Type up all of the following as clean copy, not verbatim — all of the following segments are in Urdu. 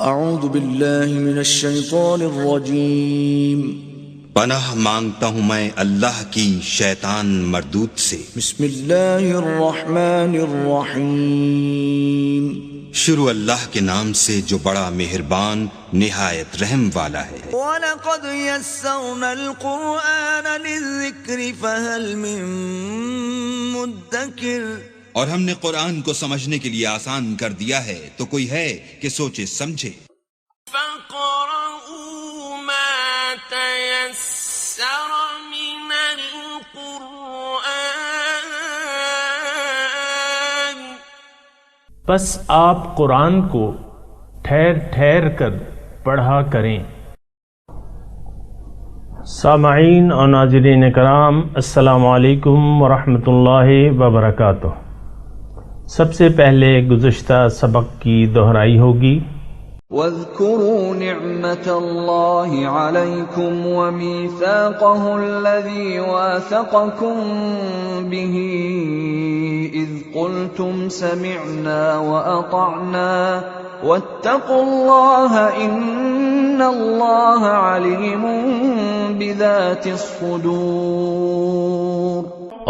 اعوذ باللہ من الشیطان الرجیم پناہ مانگتا ہوں میں اللہ کی شیطان مردود سے۔ بسم اللہ الرحمن الرحیم شروع اللہ کے نام سے جو بڑا مہربان نہایت رحم والا ہے۔ وَلَقَدْ يَسَّرْنَا الْقُرْآنَ لِلذِّكْرِ فَهَلْ مِن مُدَّكِرٍ، اور ہم نے قرآن کو سمجھنے کے لیے آسان کر دیا ہے تو کوئی ہے کہ سوچے سمجھے۔ فَقْرَؤُوا مَا تَيَسَّرَ مِنَ الْقُرْآنِ، پس آپ قرآن کو ٹھہر ٹھہر کر پڑھا کریں۔ سامعین اور ناظرین کرام، السلام علیکم ورحمۃ اللہ وبرکاتہ۔ سب سے پہلے گزشتہ سبق کی دہرائی ہوگی۔ وَاذْكُرُوا نِعْمَةَ اللَّهِ عَلَيْكُمْ وَمِيثَاقَهُ الَّذِي وَاثَقَكُمْ بِهِ إِذْ قُلْتُمْ سَمِعْنَا وَأَطَعْنَا وَاتَّقُوا اللَّهَ إِنَّ اللَّهَ عَلِيمٌ بِذَاتِ الصُّدُورِ۔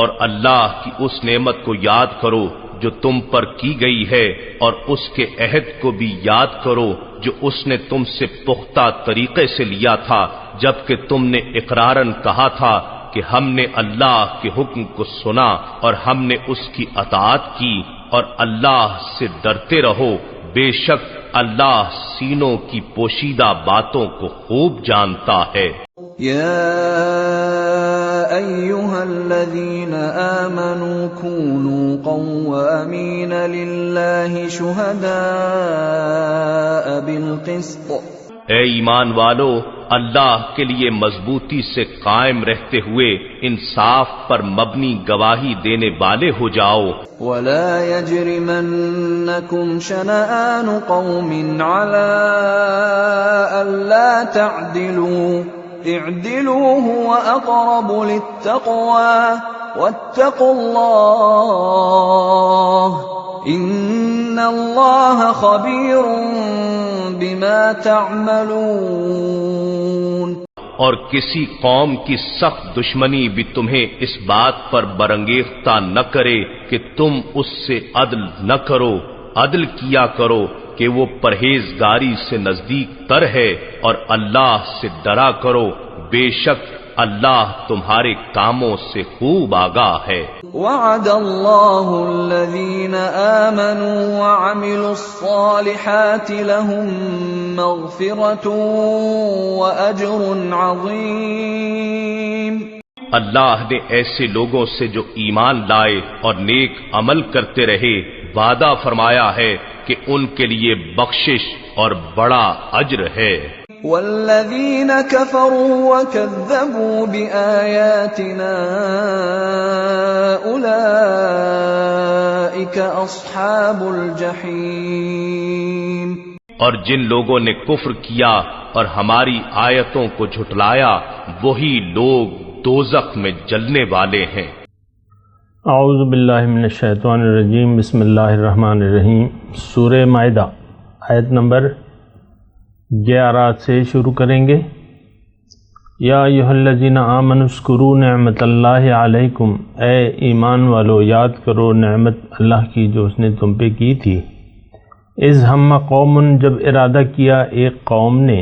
اور اللہ کی اس نعمت کو یاد کرو جو تم پر کی گئی ہے، اور اس کے عہد کو بھی یاد کرو جو اس نے تم سے پختہ طریقے سے لیا تھا، جبکہ تم نے اقراراً کہا تھا کہ ہم نے اللہ کے حکم کو سنا اور ہم نے اس کی اطاعت کی، اور اللہ سے ڈرتے رہو، بے شک اللہ سینوں کی پوشیدہ باتوں کو خوب جانتا ہے۔ یا ایھا الذین آمنوا کونوا قوامین للہ شہداء بالقسط، اے ایمان والو، اللہ کے لیے مضبوطی سے قائم رہتے ہوئے انصاف پر مبنی گواہی دینے والے ہو جاؤ۔ ولا يجرمنكم شنآن قوم على ألا تعدلوا اعدلوا هو أقرب للتقوى واتقوا الله إن الله خبير بما تعملون۔ اور کسی قوم کی سخت دشمنی بھی تمہیں اس بات پر برانگیختہ نہ کرے کہ تم اس سے عدل نہ کرو، عدل کیا کرو کہ وہ پرہیزگاری سے نزدیک تر ہے، اور اللہ سے ڈرا کرو، بے شک اللہ تمہارے کاموں سے خوب آگاہ ہے۔ وعد اللہ الذین آمنوا وعملوا الصالحات لهم مغفرۃ واجر عظیم۔ اللہ نے ایسے لوگوں سے جو ایمان لائے اور نیک عمل کرتے رہے وعدہ فرمایا ہے کہ ان کے لیے بخشش اور بڑا اجر ہے۔ والذین کفروا وکذبوا بآیاتنا اولئک اصحاب الجحیم، اور جن لوگوں نے کفر کیا اور ہماری آیتوں کو جھٹلایا وہی لوگ دوزخ میں جلنے والے ہیں۔ اعوذ باللہ من الشیطان الرجیم، بسم اللہ الرحمن الرحیم۔ سورہ مائدہ آیت نمبر 11 سے شروع کریں گے۔ یا ایھا الذین آمنوا اذکروا نعمت اللہ علیکم، اے ایمان والو یاد کرو نعمت اللہ کی جو اس نے تم پہ کی تھی۔ اذ ہم قوم، جب ارادہ کیا ایک قوم نے،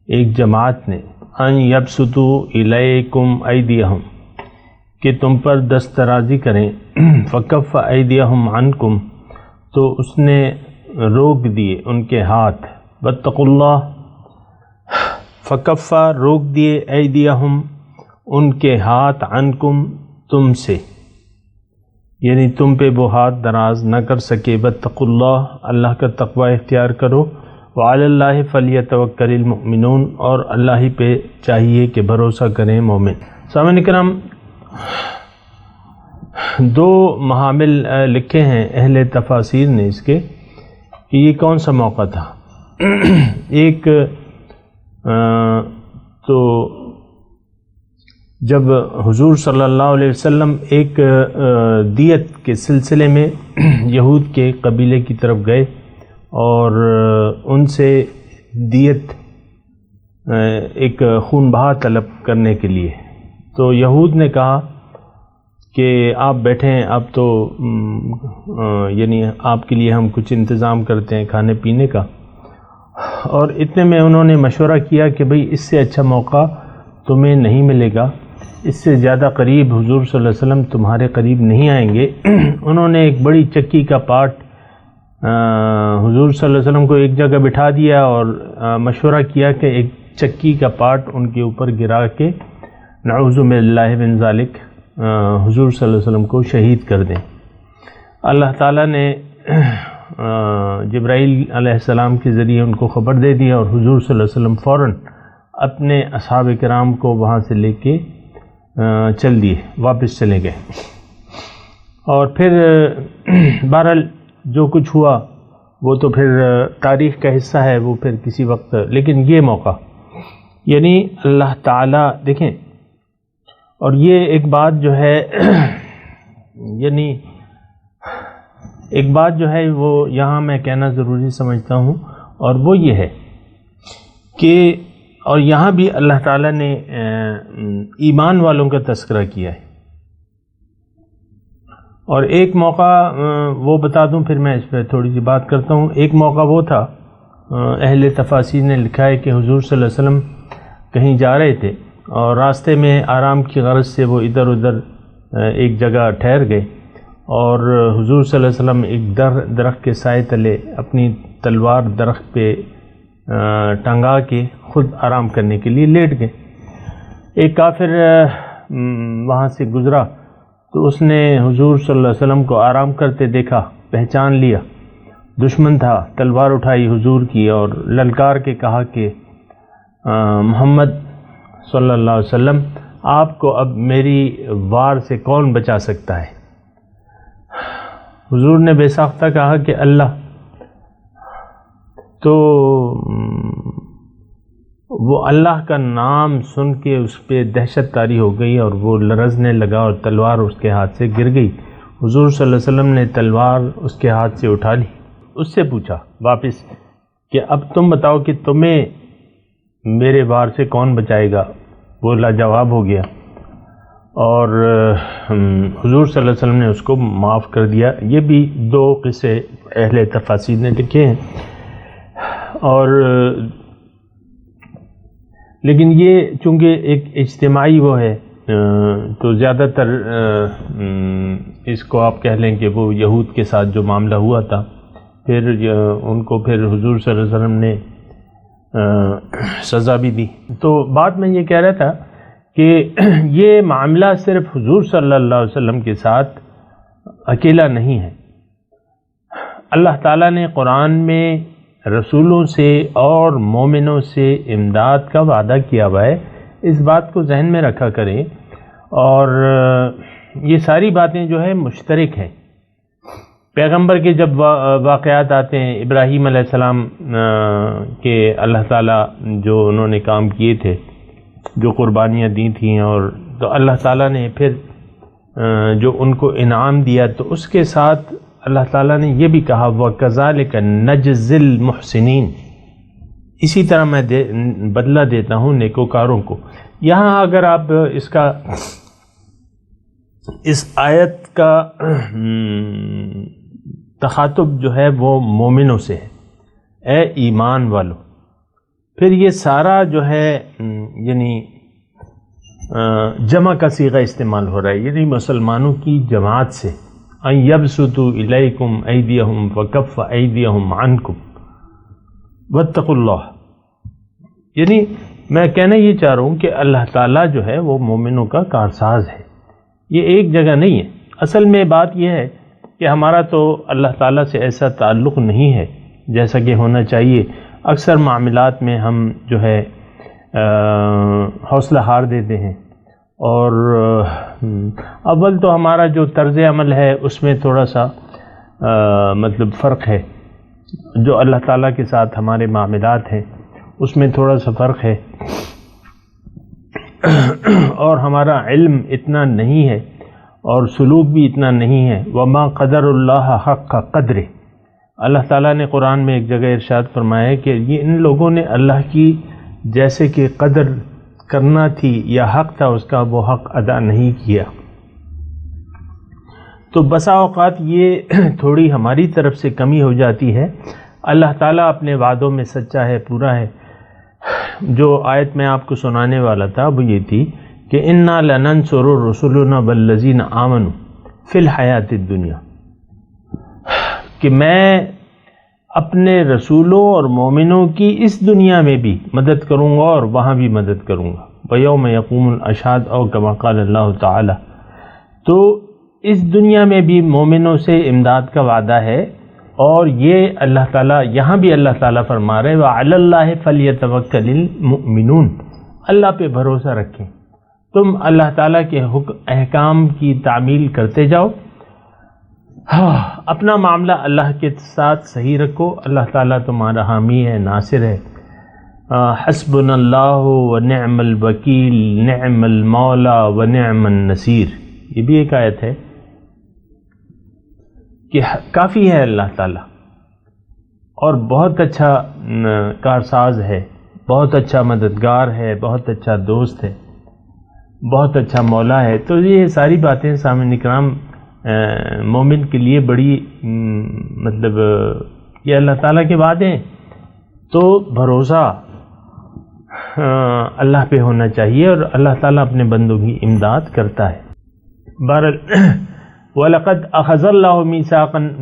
ایک جماعت نے، ان یبسطوا الیکم ایدیہم، کہ تم پر دست درازی کریں، فکف ایدیہم عنکم، تو اس نے روک دیے ان کے ہاتھ، واتقوا اللہ، فکف روک دیے، ایدیہم ان کے ہاتھ، عنکم تم سے، یعنی تم پہ وہ ہاتھ دراز نہ کر سکے، واتقوا اللہ اللہ کا تقوی اختیار کرو، وعلی اللہ فلیتوکل المؤمنون اور اللہ ہی پہ چاہیے کہ بھروسہ کریں مومن۔ سامعین کرام، دو محامل لکھے ہیں اہل تفاسیر نے اس کے کہ یہ کون سا موقع تھا۔ ایک تو جب حضور صلی اللہ علیہ وسلم ایک دیت کے سلسلے میں یہود کے قبیلے کی طرف گئے اور ان سے دیت ایک خون بہا طلب کرنے کے لیے. تو یہود نے کہا کہ آپ بیٹھیں، اب تو یعنی آپ کے لیے ہم کچھ انتظام کرتے ہیں کھانے پینے کا. اور اتنے میں انہوں نے مشورہ کیا کہ بھئی اس سے اچھا موقع تمہیں نہیں ملے گا، اس سے زیادہ قریب حضور صلی اللہ علیہ وسلم تمہارے قریب نہیں آئیں گے. انہوں نے ایک بڑی چکی کا پارٹ حضور صلی اللہ علیہ وسلم کو ایک جگہ بٹھا دیا اور مشورہ کیا کہ ایک چکی کا پارٹ ان کے اوپر گرا کے نعوذ باللہ من ذالک حضور صلی اللہ علیہ وسلم کو شہید کر دیں. اللہ تعالیٰ نے جبرائیل علیہ السلام کے ذریعے ان کو خبر دے دیا اور حضور صلی اللہ علیہ وسلم فوراً اپنے اصحاب کرام کو وہاں سے لے کے چل دیے، واپس چلے گئے. اور پھر بہرحال جو کچھ ہوا وہ تو پھر تاریخ کا حصہ ہے، وہ پھر کسی وقت. لیکن یہ موقع یعنی اللہ تعالیٰ دیکھیں، اور یہ ایک بات جو ہے یعنی ایک بات جو ہے وہ یہاں میں کہنا ضروری سمجھتا ہوں، اور وہ یہ ہے کہ اور یہاں بھی اللہ تعالیٰ نے ایمان والوں کا تذکرہ کیا ہے. اور ایک موقع وہ بتا دوں، پھر میں اس پہ تھوڑی سی بات کرتا ہوں. ایک موقع وہ تھا، اہل تفاسیر نے لکھا ہے کہ حضور صلی اللہ علیہ وسلم کہیں جا رہے تھے اور راستے میں آرام کی غرض سے وہ ادھر ادھر ایک جگہ ٹھہر گئے، اور حضور صلی اللہ علیہ وسلم ایک درخت کے سائے تلے اپنی تلوار درخت پہ ٹنگا کے خود آرام کرنے کے لیے لیٹ گئے. ایک کافر وہاں سے گزرا تو اس نے حضور صلی اللہ علیہ وسلم کو آرام کرتے دیکھا، پہچان لیا، دشمن تھا، تلوار اٹھائی حضور کی اور للکار کے کہا کہ محمد صلی اللہ علیہ وسلم، آپ کو اب میری وار سے کون بچا سکتا ہے؟ حضور نے بے ساختہ کہا کہ اللہ. تو وہ اللہ کا نام سن کے اس پہ دہشت طاری ہو گئی اور وہ لرزنے لگا اور تلوار اس کے ہاتھ سے گر گئی. حضور صلی اللہ علیہ وسلم نے تلوار اس کے ہاتھ سے اٹھا لی، اس سے پوچھا واپس کہ اب تم بتاؤ کہ تمہیں میرے وار سے کون بچائے گا؟ وہ لاجواب ہو گیا اور حضور صلی اللہ علیہ وسلم نے اس کو معاف کر دیا. یہ بھی دو قصے اہل تفاسیر نے لکھے ہیں. اور لیکن یہ چونکہ ایک اجتماعی وہ ہے تو زیادہ تر اس کو آپ کہہ لیں کہ وہ یہود کے ساتھ جو معاملہ ہوا تھا، پھر ان کو پھر حضور صلی اللہ علیہ وسلم نے سزا بھی دی. تو بات میں یہ کہہ رہا تھا کہ یہ معاملہ صرف حضور صلی اللہ علیہ وسلم کے ساتھ اکیلا نہیں ہے. اللہ تعالیٰ نے قرآن میں رسولوں سے اور مومنوں سے امداد کا وعدہ کیا ہوا ہے. اس بات کو ذہن میں رکھا کریں. اور یہ ساری باتیں جو ہے مشترک ہیں. پیغمبر کے جب واقعات آتے ہیں، ابراہیم علیہ السلام کے اللہ تعالیٰ جو انہوں نے کام کیے تھے، جو قربانیاں دی تھیں، اور تو اللہ تعالیٰ نے پھر جو ان کو انعام دیا تو اس کے ساتھ اللہ تعالیٰ نے یہ بھی کہا وَكَذَلِكَ نَجْزِي الْمُحْسِنِينَ، اسی طرح میں بدلہ دیتا ہوں نیکوکاروں کو. یہاں اگر آپ اس آیت کا تخاطب جو ہے وہ مومنوں سے ہے، اے ایمان والو. پھر یہ سارا جو ہے یعنی جمع کا صیغہ استعمال ہو رہا ہے، یعنی مسلمانوں کی جماعت سے. ان یبسطوا الیکم ایدیہم وکف ایدیہم عنکم واتقوا اللہ. یعنی میں کہنا یہ چاہ رہا ہوں کہ اللہ تعالیٰ جو ہے وہ مومنوں کا کارساز ہے. یہ ایک جگہ نہیں ہے. اصل میں بات یہ ہے کہ ہمارا تو اللہ تعالیٰ سے ایسا تعلق نہیں ہے جیسا کہ ہونا چاہیے. اکثر معاملات میں ہم جو ہے حوصلہ ہار دیتے ہیں، اور اول تو ہمارا جو طرز عمل ہے اس میں تھوڑا سا مطلب فرق ہے. جو اللہ تعالیٰ کے ساتھ ہمارے معاملات ہیں اس میں تھوڑا سا فرق ہے، اور ہمارا علم اتنا نہیں ہے اور سلوک بھی اتنا نہیں ہے. وما قدر اللہ حق قدر، اللہ تعالیٰ نے قرآن میں ایک جگہ ارشاد فرمایا ہے کہ یہ ان لوگوں نے اللہ کی جیسے کہ قدر کرنا تھی یا حق تھا اس کا وہ حق ادا نہیں کیا. تو بسا اوقات یہ تھوڑی ہماری طرف سے کمی ہو جاتی ہے. اللہ تعالیٰ اپنے وعدوں میں سچا ہے، پورا ہے. جو آیت میں آپ کو سنانے والا تھا وہ یہ تھی کہ انا لننصر رسلنا والذین آمنوا فی الحیات الدنیا، کہ میں اپنے رسولوں اور مومنوں کی اس دنیا میں بھی مدد کروں گا اور وہاں بھی مدد کروں گا. وَيَوْمَ يَقُومُ الْأَشْهَادُ او كما قال اللہ تعالی. تو اس دنیا میں بھی مومنوں سے امداد کا وعدہ ہے، اور یہ اللہ تعالیٰ یہاں بھی اللہ تعالیٰ فرما رہے وَعَلَى اللَّهِ فَلْيَتَوَكَّلِ الْمُؤْمِنُونَ، اللہ پہ بھروسہ رکھیں. تم اللہ تعالیٰ کے احکام کی تعمیل کرتے جاؤ، اپنا معاملہ اللہ کے ساتھ صحیح رکھو. اللہ تعالیٰ تمہارا حامی ہے، ناصر ہے. حسبنا اللہ ونعم الوکیل نعم المولا ونعم النصیر، یہ بھی ایک آیت ہے کہ کافی ہے اللہ تعالیٰ، اور بہت اچھا کارساز ہے، بہت اچھا مددگار ہے، بہت اچھا دوست ہے، بہت اچھا مولا ہے. تو یہ ساری باتیں سامعین کرام مومن کے لیے بڑی مطلب یہ اللہ تعالیٰ کے وعدے ہیں. تو بھروسہ اللہ پہ ہونا چاہیے، اور اللہ تعالیٰ اپنے بندوں کی امداد کرتا ہے. بہرحال وَلَقَدْ أَخَذَ اللَّهُ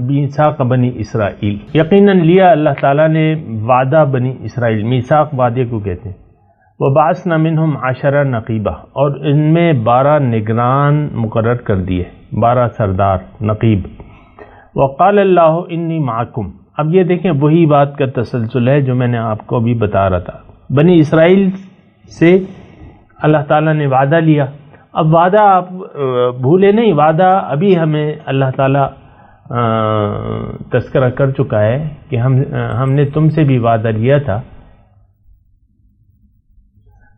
مِيثَاقَ بَنِي اسرائیل، یقیناً لیا اللہ تعالیٰ نے وعدہ بنی اسرائیل. میثاق وعدے کو کہتے ہیں. وَبَعَثْنَا مِنْهُمْ 10 نقیبہ، اور ان میں 12 نگران مقرر کر دیے، 12 سردار نقیب. وَقَالَ اللَّهُ إِنِّي مَعَكُمْ. اب یہ دیکھیں وہی بات کا تسلسل ہے جو میں نے آپ کو ابھی بتا رہا تھا. بنی اسرائیل سے اللہ تعالیٰ نے وعدہ لیا. اب وعدہ آپ بھولے نہیں، وعدہ ابھی ہمیں اللہ تعالیٰ تذکرہ کر چکا ہے کہ ہم نے تم سے بھی وعدہ لیا تھا.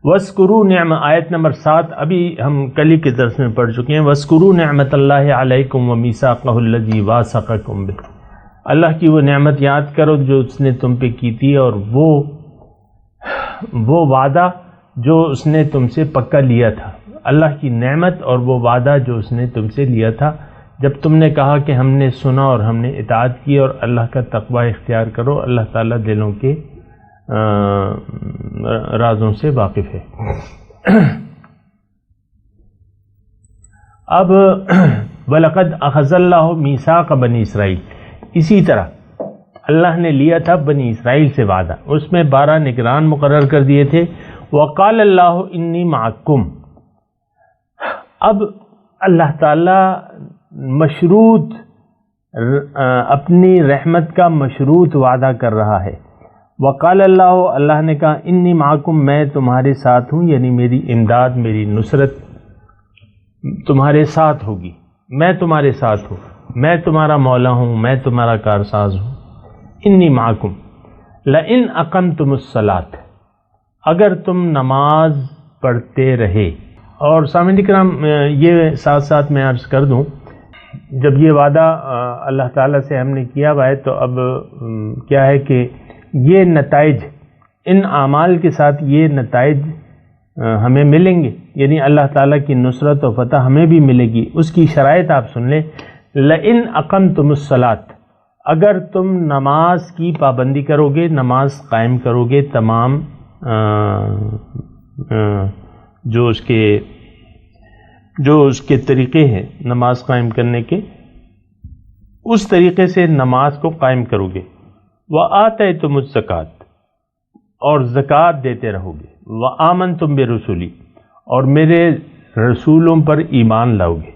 وَاذْكُرُوا نعم، آیت نمبر 7 ابھی ہم کل کے درس میں پڑھ چکے ہیں. وَاذْكُرُوا نعمت اللہ علیکم وَمِيثَاقَهُ الَّذِي وَاثَقَكُم بِهِ، اللہ کی وہ نعمت یاد کرو جو اس نے تم پہ کی تھی، اور وہ وعدہ جو اس نے تم سے پکا لیا تھا. اللہ کی نعمت اور وہ وعدہ جو اس نے تم سے لیا تھا جب تم نے کہا کہ ہم نے سنا اور ہم نے اطاعت کی، اور اللہ کا تقوی اختیار کرو. اللہ تعالیٰ دلوں کے رازوں سے واقف ہے. اب وَلَقَدْ أَخَذَ اللَّهُ مِيثَاقَ بَنِي اسرائیل، اسی طرح اللہ نے لیا تھا بنی اسرائیل سے وعدہ، اس میں 12 نگران مقرر کر دیے تھے. وَقَالَ اللَّهُ إِنِّي مَعَكُمْ، اب اللہ تعالیٰ مشروط اپنی رحمت کا مشروط وعدہ کر رہا ہے. وقال اللہ، اللہ نے کہا انی معکم، میں تمہارے ساتھ ہوں، یعنی میری امداد، میری نصرت تمہارے ساتھ ہوگی. میں تمہارے ساتھ ہوں، میں تمہارا مولا ہوں، میں تمہارا کارساز ہوں. انی معکم لئن اقمتم الصلاۃ، اگر تم نماز پڑھتے رہے. اور سامعین کرام یہ ساتھ ساتھ میں عرض کر دوں، جب یہ وعدہ اللہ تعالیٰ سے ہم نے کیا ہوا ہے تو اب کیا ہے کہ یہ نتائج، ان اعمال کے ساتھ یہ نتائج ہمیں ملیں گے، یعنی اللہ تعالیٰ کی نصرت و فتح ہمیں بھی ملے گی. اس کی شرائط آپ سن لیں. لئن اقمتم الصلاۃ، اگر تم نماز کی پابندی کرو گے، نماز قائم کرو گے، تمام جو اس کے طریقے ہیں نماز قائم کرنے کے، اس طریقے سے نماز کو قائم کرو گے. وَآتَيْتُمُ الزَّكَاةَ، اور زکوٰۃ دیتے رہو گے. وَآمَنْتُمْ بِرُسُلِي، اور میرے رسولوں پر ایمان لاؤ گے.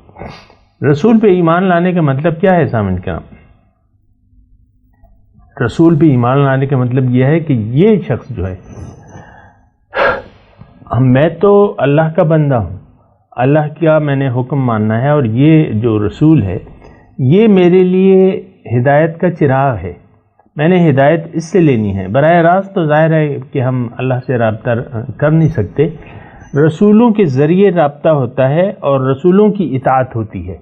رسول پہ ایمان لانے کا مطلب کیا ہے سامعین کرام؟ رسول پہ ایمان لانے کا مطلب یہ ہے کہ یہ شخص جو ہے، میں تو اللہ کا بندہ ہوں، اللہ کا میں نے حکم ماننا ہے، اور یہ جو رسول ہے یہ میرے لیے ہدایت کا چراغ ہے، میں نے ہدایت اس سے لینی ہے. براہ راست تو ظاہر ہے کہ ہم اللہ سے رابطہ کر نہیں سکتے، رسولوں کے ذریعے رابطہ ہوتا ہے اور رسولوں کی اطاعت ہوتی ہے.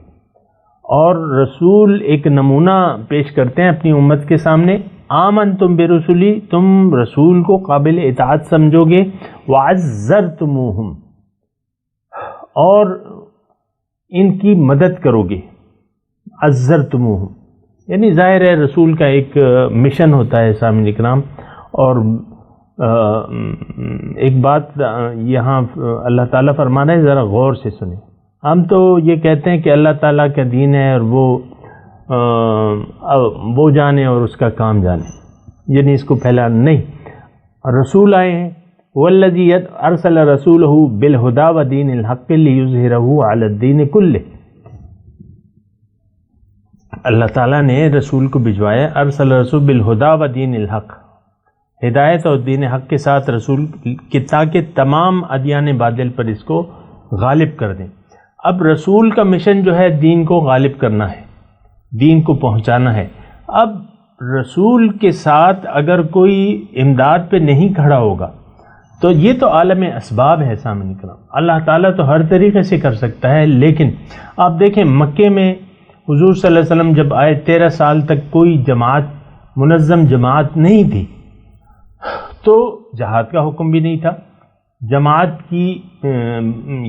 اور رسول ایک نمونہ پیش کرتے ہیں اپنی امت کے سامنے. آمنتم برسولی، تم رسول کو قابل اطاعت سمجھو گے. وعزرتموہم، اور ان کی مدد کرو گے. عزرتموہم یعنی ظاہر ہے رسول کا ایک مشن ہوتا ہے سامعین کرام. اور ایک بات یہاں اللہ تعالیٰ فرما رہا ہے، ذرا غور سے سنیں. ہم تو یہ کہتے ہیں کہ اللہ تعالیٰ کا دین ہے اور وہ جانے اور اس کا کام جانے، یعنی اس کو پھیلانا نہیں. رسول آئے ہیں، والذی ارسل رسولہ بالہدی ودین الحق لیظہرہ علی الدین کلہ. اللہ تعالیٰ نے رسول کو بھجوایا، ارسل رسول بالہدی ودین الحق، ہدایت اور دین حق کے ساتھ رسول کہ تاکہ تمام ادیان باطل پر اس کو غالب کر دیں. اب رسول کا مشن جو ہے دین کو غالب کرنا ہے، دین کو پہنچانا ہے. اب رسول کے ساتھ اگر کوئی امداد پہ نہیں کھڑا ہوگا تو یہ تو عالم اسباب ہے سامعین کرام. اللہ تعالیٰ تو ہر طریقے سے کر سکتا ہے، لیکن آپ دیکھیں مکے میں حضور صلی اللہ علیہ وسلم جب آئے 13 سال تک کوئی جماعت، منظم جماعت نہیں تھی، تو جہاد کا حکم بھی نہیں تھا. جماعت کی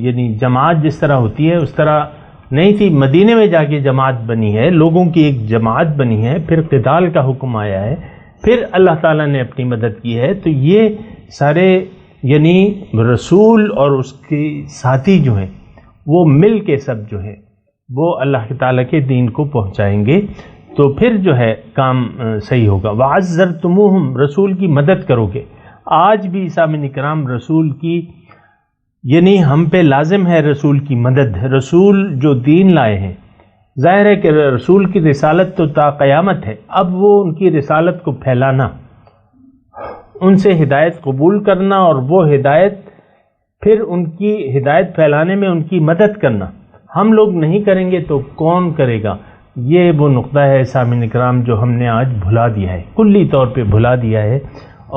یعنی جماعت جس طرح ہوتی ہے اس طرح نہیں تھی. مدینے میں جا کے جماعت بنی ہے، لوگوں کی ایک جماعت بنی ہے، پھر قتال کا حکم آیا ہے، پھر اللہ تعالیٰ نے اپنی مدد کی ہے. تو یہ سارے یعنی رسول اور اس کے ساتھی جو ہیں وہ مل کے سب جو ہے وہ اللہ تعالیٰ کے دین کو پہنچائیں گے، تو پھر جو ہے کام صحیح ہوگا. وعزرتموہم، رسول کی مدد کرو گے. آج بھی سامعین کرام رسول کی یعنی ہم پہ لازم ہے رسول کی مدد. رسول جو دین لائے ہیں، ظاہر ہے کہ رسول کی رسالت تو تا قیامت ہے. اب وہ ان کی رسالت کو پھیلانا، ان سے ہدایت قبول کرنا اور وہ ہدایت پھر ان کی ہدایت پھیلانے میں ان کی مدد کرنا، ہم لوگ نہیں کریں گے تو کون کرے گا؟ یہ وہ نقطہ ہے سامعین کرام جو ہم نے آج بھلا دیا ہے، کلی طور پہ بھلا دیا ہے.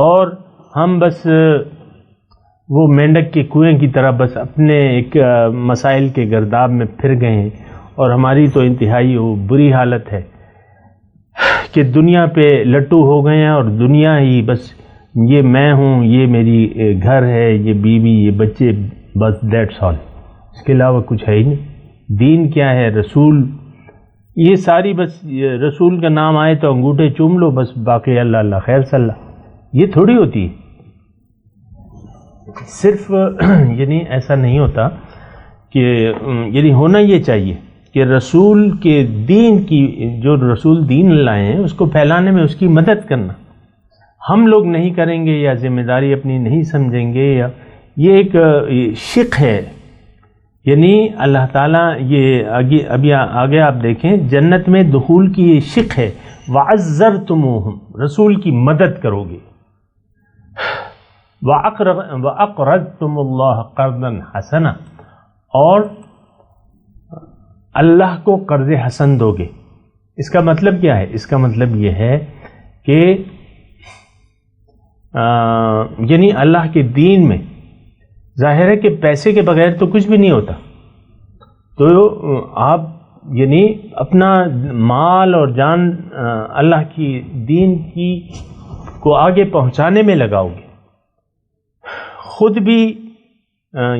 اور ہم بس وہ مینڈک کے کنویں کی طرح بس اپنے ایک مسائل کے گرداب میں پھر گئے ہیں. اور ہماری تو انتہائی بری حالت ہے کہ دنیا پہ لٹو ہو گئے ہیں، اور دنیا ہی بس یہ میں ہوں، یہ میری گھر ہے، یہ بیوی، یہ بچے، بس دیٹس آل. اس کے علاوہ کچھ ہے ہی نہیں. دین کیا ہے؟ رسول، یہ ساری بس رسول کا نام آئے تو انگوٹھے چوم لو، بس باقی اللہ اللہ خیر صلی اللہ. یہ تھوڑی ہوتی ہے. صرف یعنی ایسا نہیں ہوتا کہ یعنی ہونا یہ چاہیے کہ رسول کے دین کی، جو رسول دین لائے ہیں اس کو پھیلانے میں اس کی مدد کرنا. ہم لوگ نہیں کریں گے یا ذمہ داری اپنی نہیں سمجھیں گے، یا یہ ایک شق ہے. یعنی اللہ تعالیٰ یہ ابھی آگے آپ دیکھیں جنت میں دخول کی یہ شق ہے. وعزرتموہم، رسول کی مدد کرو گے. وَأَقْرَضْتُمُ اللَّهَ قَرْضًا حَسَنًا، اور اللہ کو قرض حسن دو گے. اس کا مطلب کیا ہے؟ اس کا مطلب یہ ہے کہ یعنی اللہ کے دین میں ظاہر ہے کہ پیسے کے بغیر تو کچھ بھی نہیں ہوتا. تو آپ یعنی اپنا مال اور جان اللہ کی دین کی کو آگے پہنچانے میں لگاؤ گے. خود بھی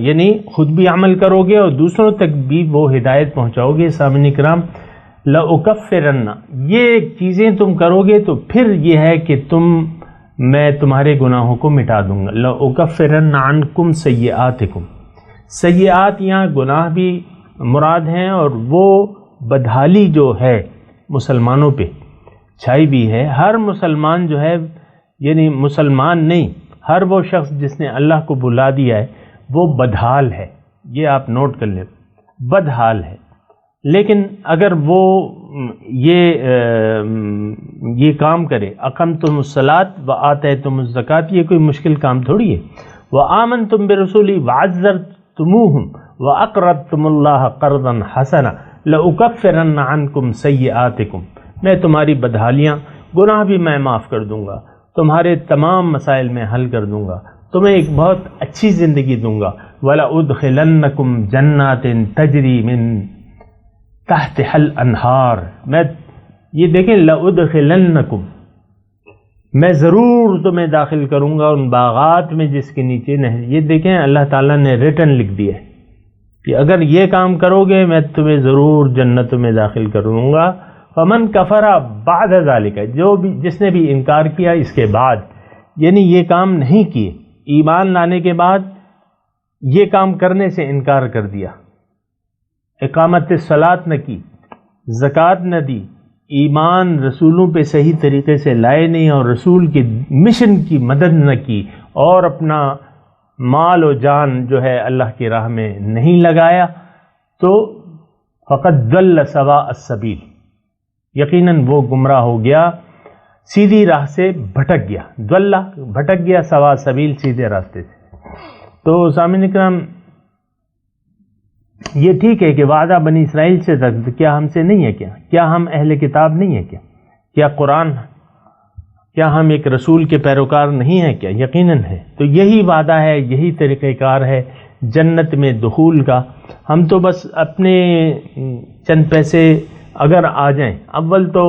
یعنی خود بھی عمل کرو گے اور دوسروں تک بھی وہ ہدایت پہنچاؤ گے. سامعین کرام، لَأُكَفِّرَنَّ، یہ چیزیں تم کرو گے تو پھر یہ ہے کہ میں تمہارے گناہوں کو مٹا دوں گا. لَأُكَفِّرَنَّ عَنْكُمْ سَيِّئَاتِكُمْ، سیئات یہاں گناہ بھی مراد ہیں، اور وہ بدحالی جو ہے مسلمانوں پہ چھائی بھی ہے. ہر مسلمان جو ہے یعنی مسلمان نہیں، ہر وہ شخص جس نے اللہ کو بھلا دیا ہے وہ بدحال ہے. یہ آپ نوٹ کر لیں، بدحال ہے. لیکن اگر وہ یہ کام کرے، اقمتم الصلاۃ وآتیتم الزکاۃ، یہ کوئی مشکل کام تھوڑی ہے. وآمنتم برسولی وعزرتموہم وأقرضتم اللہ قرضا حسنا لأکفرن عنکم سیئاتکم، میں تمہاری بدحالیاں، گناہ بھی میں معاف کر دوں گا، تمہارے تمام مسائل میں حل کر دوں گا، تمہیں ایک بہت اچھی زندگی دوں گا. وَلَأُدْخِلَنَّكُمْ جَنَّاتٍ تحتها الانہار، میں یہ دیکھیں لأدخلنکم، میں ضرور تمہیں داخل کروں گا ان باغات میں جس کے نیچے نہر. یہ دیکھیں اللہ تعالیٰ نے ریٹن لکھ دیا ہے کہ اگر یہ کام کرو گے میں تمہیں ضرور جنتوں میں داخل کروں گا. فمن کفر بعد ذالک، جس نے بھی انکار کیا اس کے بعد، یعنی یہ کام نہیں کیے، ایمان لانے کے بعد یہ کام کرنے سے انکار کر دیا، اقامت الصلاۃ نہ کی، زکوٰۃ نہ دی، ایمان رسولوں پہ صحیح طریقے سے لائے نہیں اور رسول کے مشن کی مدد نہ کی، اور اپنا مال و جان جو ہے اللہ کی راہ میں نہیں لگایا، تو فقد ضل سواء السبیل، یقیناً وہ گمراہ ہو گیا، سیدھی راہ سے بھٹک گیا. ضل بھٹک گیا، سواء السبیل سیدھے راستے سے. تو سامعین اکرام، یہ ٹھیک ہے کہ وعدہ بنی اسرائیل سے تھا، کیا ہم سے نہیں ہے؟ کیا ہم اہل کتاب نہیں ہے؟ کیا قرآن، کیا ہم ایک رسول کے پیروکار نہیں ہیں؟ کیا یقیناً ہے. تو یہی وعدہ ہے، یہی طریقہ کار ہے جنت میں دخول کا. ہم تو بس اپنے چند پیسے اگر آ جائیں، اول تو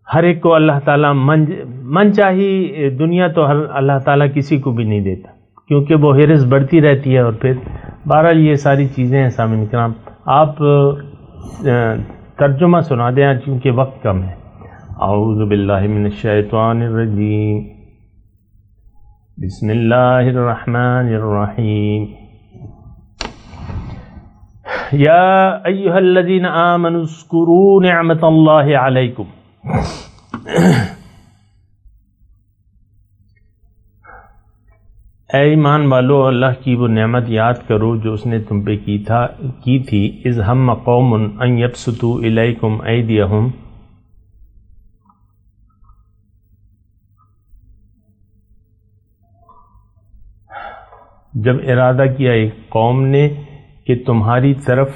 ہر ایک کو اللہ تعالیٰ من چاہی دنیا تو اللہ تعالیٰ کسی کو بھی نہیں دیتا، کیونکہ وہ ہرس بڑھتی رہتی ہے. اور پھر بہرحال یہ ساری چیزیں ہیں. سامعین کرام، آپ ترجمہ سنا دیں چونکہ وقت کم ہے. اعوذ باللہ من الشیطان الرجیم، بسم اللہ الرحمن الرحیم. یا ایہا الذین آمنوا اذکروا نعمت اللہ علیکم. اے ایمان والو، اللہ کی وہ نعمت یاد کرو جو اس نے تم پہ کی تھی. اذ ہم قوم ان یبسطوا الیکم ایدیہم، جب ارادہ کیا ایک قوم نے کہ تمہاری طرف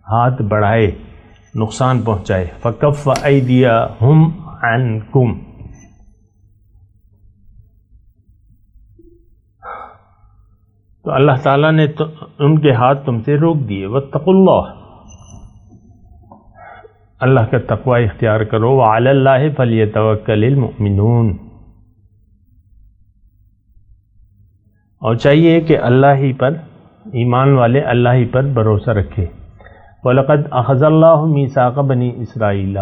ہاتھ بڑھائے، نقصان پہنچائے. فکف ایدیہم عنکم، تو اللہ تعالیٰ نے ان کے ہاتھ تم سے روک دیے. واتقوا اللہ، اللہ کا تقوی اختیار کرو. وعلی اللہ فلیتوکل المؤمنون، اور چاہیے کہ اللہ ہی پر، ایمان والے اللہ ہی پر بھروسہ رکھے. وَلَقَدْ أَخَذَ اللَّهُ مِيثَاقَ بَنِي إِسْرَائِيلَ،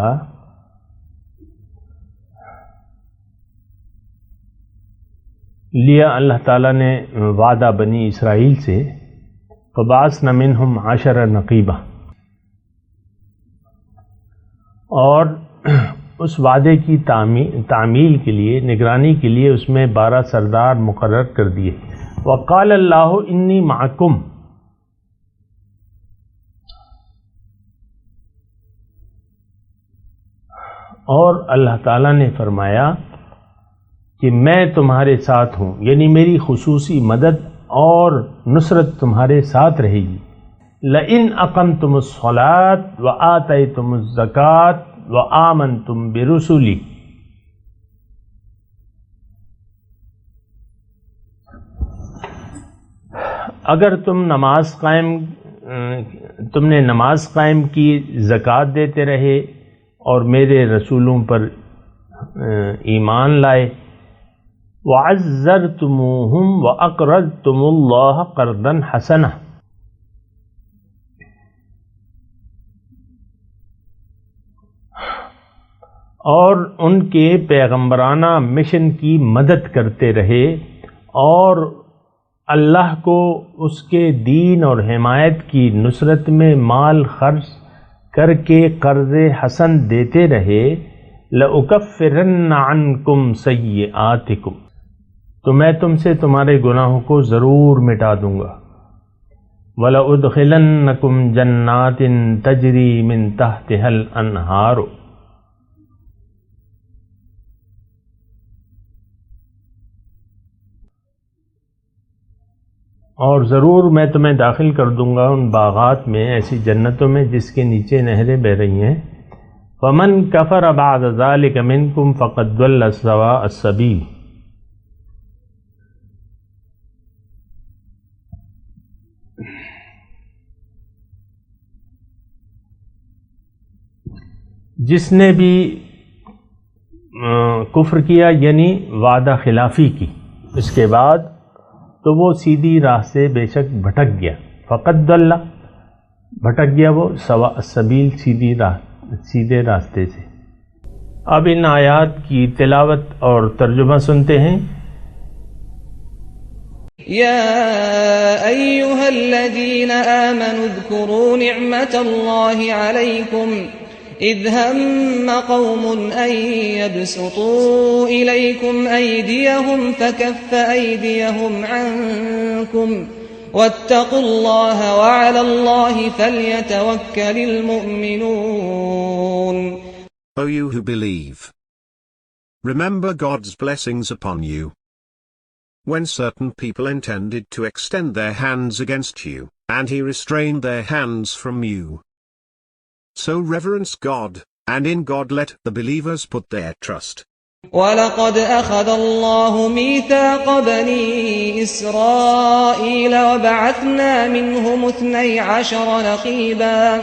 لیا اللہ تعالیٰ نے وعدہ بنی اسرائیل سے. فَبَعَثْنَا مِنْهُمْ 10 نقیبہ، اور اس وعدے کی تعمیل کے لیے، نگرانی کے لیے اس میں 12 سردار مقرر کر دیے. وقال اللہ انی معکم، اور اللہ تعالیٰ نے فرمایا کہ میں تمہارے ساتھ ہوں، یعنی میری خصوصی مدد اور نصرت تمہارے ساتھ رہے گی. لئن اقمتم الصلاۃ وآتیتم الزکاۃ وآمنتم برسلی، اگر تم نے نماز قائم کی، زکوٰۃ دیتے رہے اور میرے رسولوں پر ایمان لائے. وعزرتموہم واقرضتم اللہ قرضا حسنا، اور ان کے پیغمبرانہ مشن کی مدد کرتے رہے اور اللہ کو اس کے دین اور حمایت کی نصرت میں مال خرچ کر کے قرض حسن دیتے رہے. لَأُكَفِّرَنَّ عَنْكُمْ سَيِّئَاتِكُمْ، تو میں تم سے تمہارے گناہوں کو ضرور مٹا دوں گا. وَلَأُدْخِلَنَّكُمْ جَنَّاتٍ تَجْرِي مِن تَحْتِهَا الْأَنْهَارُ، اور ضرور میں تمہیں داخل کر دوں گا ان باغات میں، ایسی جنتوں میں جس کے نیچے نہریں بہہ رہی ہیں. فَمَن كَفَرَ بَعْدَ ذَلِكَ مِنكُمْ فَقَدْ ضَلَّ سَوَاءَ السَّبِيلِ. جس نے بھی کفر کیا یعنی وعدہ خلافی کی اس کے بعد تو وہ سیدھی راہ سے بے شک بھٹک گیا، فقد ضل بھٹک گیا وہ سوا السبیل سیدھے راستے سے۔ اب ان آیات کی تلاوت اور ترجمہ سنتے ہیں۔ يا أيها الذين آمنوا اذكروا نعمة الله عليكم إذ هم قوم أن يبسطوا إليكم أيديهم فكف أيديهم عنكم واتقوا الله وعلى الله فليتوكل المؤمنون. O you who believe, remember God's blessings upon you. When certain people intended to extend their hands against you, and he restrained their hands from you. So reverence God, and in God let the believers put their trust. وَلَقَدْ أَخَذَ اللَّهُ مِيثَاقَ بَنِي إِسْرَائِيلَ وَبَعَثْنَا مِنْهُمُ 12 نَقِيبًا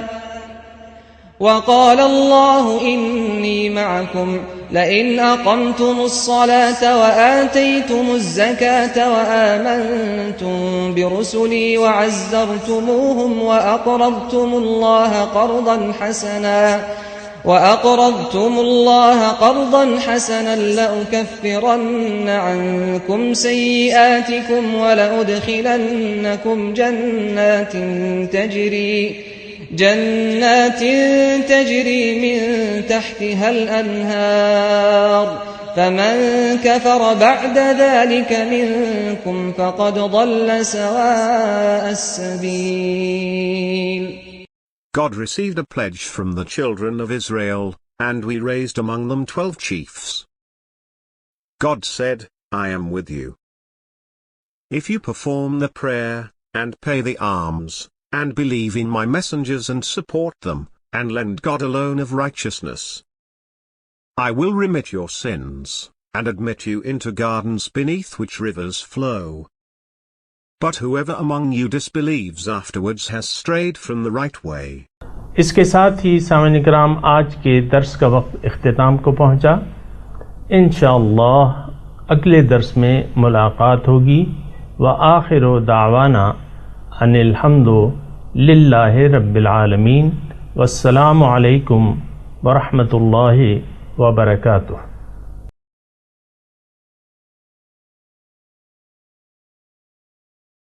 وَقَالَ اللَّهُ إِنِّي مَعَكُمْ لَئِنْ أَقَمْتُمُ الصَّلَاةَ وَآتَيْتُمُ الزَّكَاةَ وَآمَنْتُمْ بِرُسُلِي وَعَزَّرْتُمُوهُمْ وَأَقْرَضْتُمُ اللَّهَ قَرْضًا حَسَنًا لَأُكَفِّرَنَّ عَنْكُمْ سَيِّئَاتِكُمْ وَلَأُدْخِلَنَّكُمْ جنات تجري من تحتها الأنهار فمن كفر بعد ذلك منكم فقد ضل سواء السبيل. God received a pledge from the children of Israel, and we raised among them 12 chiefs. God said, I am with you. If you perform the prayer, and pay the alms, and believe in my messengers and support them, and lend God a loan of righteousness, I will remit your sins, and admit you into gardens beneath which rivers flow. But whoever among you disbelieves afterwards has strayed from the right way. اس کے ساتھ ہی سامعین کرام آج کے درس کا وقت اختتام کو پہنچا۔ انشاءاللہ اگلے درس میں ملاقات ہوگی۔ وآخر دعوانا ان الحمد للہ رب العالمین، والسلام علیکم ورحمۃ اللہ وبرکاتہ۔